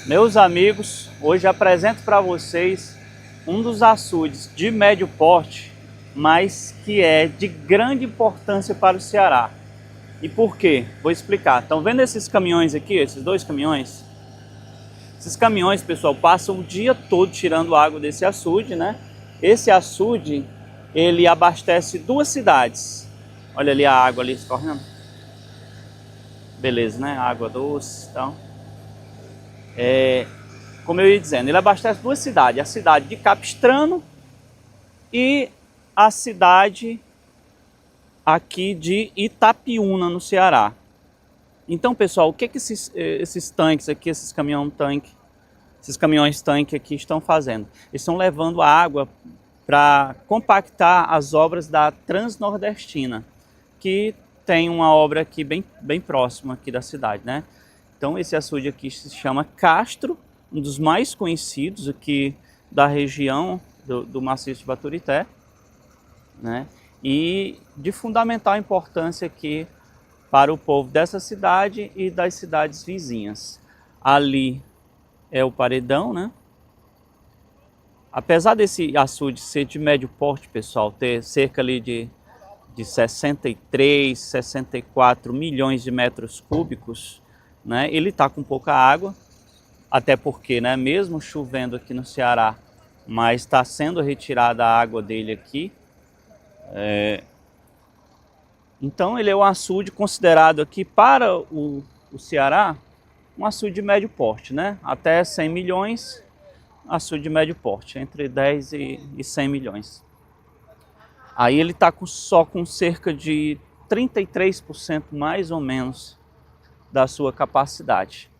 Meus amigos, hoje apresento para vocês um dos açudes de médio porte, mas que é de grande importância para o Ceará. E por quê? Vou explicar. Estão vendo esses caminhões aqui, esses dois caminhões? Esses caminhões, pessoal, passam o dia todo tirando água desse açude, né? Esse açude, ele abastece duas cidades. Olha ali a água ali escorrendo. Beleza, né? Água doce, então. Como eu ia dizendo, ele abastece duas cidades, a cidade de Capistrano e a cidade aqui de Itapiúna, no Ceará. Então, pessoal, o que esses tanques aqui, esses caminhões tanque aqui estão fazendo? Eles estão levando a água para compactar as obras da Transnordestina, que tem uma obra aqui bem próxima aqui da cidade, né? Então esse açude aqui se chama Castro, um dos mais conhecidos aqui da região do maciço de Baturité, né? E de fundamental importância aqui para o povo dessa cidade e das cidades vizinhas. Ali é o paredão, né? Apesar desse açude ser de médio porte, pessoal, ter cerca ali de 63, 64 milhões de metros cúbicos, né? Ele está com pouca água, até porque, né, mesmo chovendo aqui no Ceará, mas está sendo retirada a água dele aqui. Então ele é um açude considerado aqui para o Ceará um açude de médio porte, né? Até 100 milhões, açude de médio porte, entre 10 e 100 milhões. Aí ele está só com cerca de 33% mais ou menos da sua capacidade.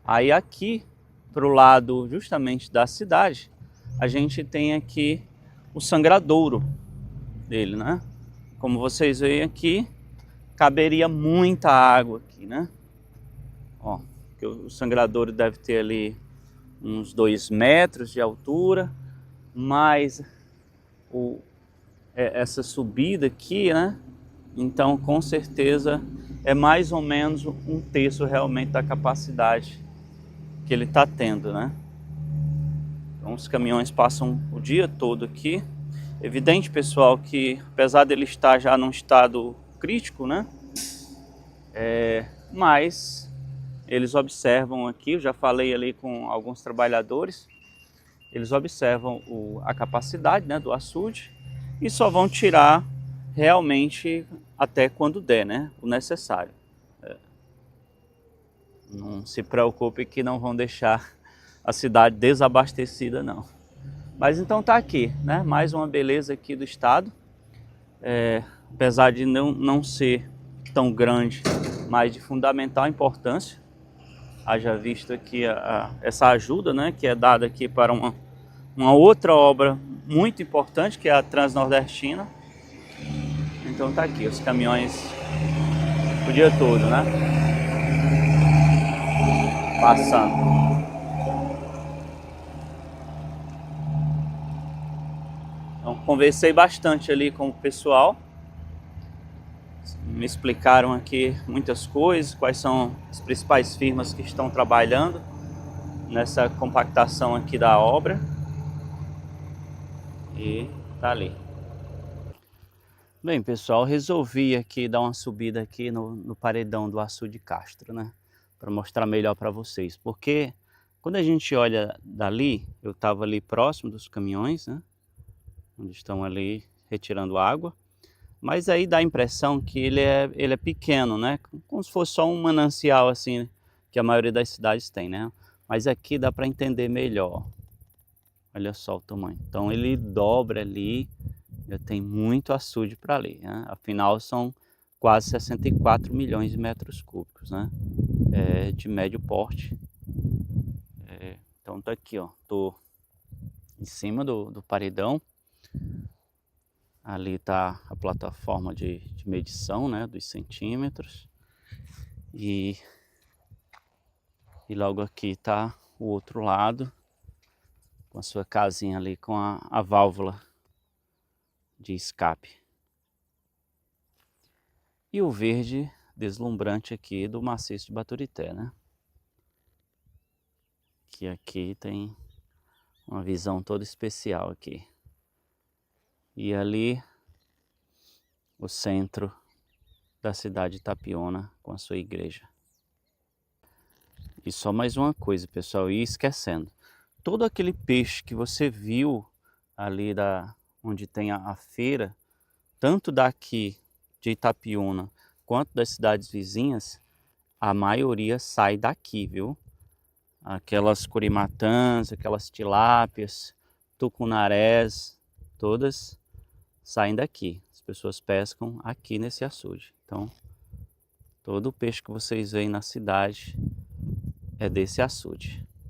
Aí aqui, para o lado justamente da cidade, a gente tem aqui o sangradouro dele, né? Como vocês veem aqui, caberia muita água aqui, né? Ó, que o sangradouro deve ter ali uns 2 metros de altura, mais essa subida aqui, né? Então, com certeza, é mais ou menos um terço realmente da capacidade que ele está tendo, né? Então, os caminhões passam o dia todo aqui. Evidente, pessoal, que apesar dele estar já num estado crítico, né? Mas eles observam aqui, eu já falei ali com alguns trabalhadores, eles observam a capacidade, né, do açude e só vão tirar realmente até quando der, né, o necessário. Não se preocupe que não vão deixar a cidade desabastecida, não. Mas então tá aqui, né, mais uma beleza aqui do estado. Apesar de não ser tão grande, mas de fundamental importância. Haja visto aqui essa ajuda, né, que é dada aqui para uma outra obra muito importante, que é a Transnordestina. Então tá aqui, os caminhões o dia todo, né, passando. Então conversei bastante ali com o pessoal, me explicaram aqui muitas coisas, quais são as principais firmas que estão trabalhando nessa compactação aqui da obra. E tá ali. Bem, pessoal, resolvi aqui dar uma subida aqui no paredão do açude Castro, né? Para mostrar melhor para vocês. Porque quando a gente olha dali, eu estava ali próximo dos caminhões, né? Onde estão ali retirando água. Mas aí dá a impressão que ele é pequeno, né? Como se fosse só um manancial assim, que a maioria das cidades tem, né? Mas aqui dá para entender melhor. Olha só o tamanho. Então ele dobra ali, já tem muito açude para ali, né? Afinal são quase 64 milhões de metros cúbicos, né? De médio porte. Então tá aqui, ó, tô em cima do paredão. Ali tá a plataforma de medição, né, dos centímetros. E logo aqui tá o outro lado, com a sua casinha ali com a válvula de escape. E o verde deslumbrante aqui do maciço de Baturité, né? que aqui tem uma visão toda especial aqui. E ali o centro da cidade de Itapiúna com a sua igreja. E só mais uma coisa, pessoal, e esquecendo. Todo aquele peixe que você viu ali onde tem a feira, tanto daqui de Itapiúna quanto das cidades vizinhas, a maioria sai daqui, viu? Aquelas curimatãs, aquelas tilápias, tucunarés, todas saem daqui. As pessoas pescam aqui nesse açude. Então, todo o peixe que vocês veem na cidade é desse açude.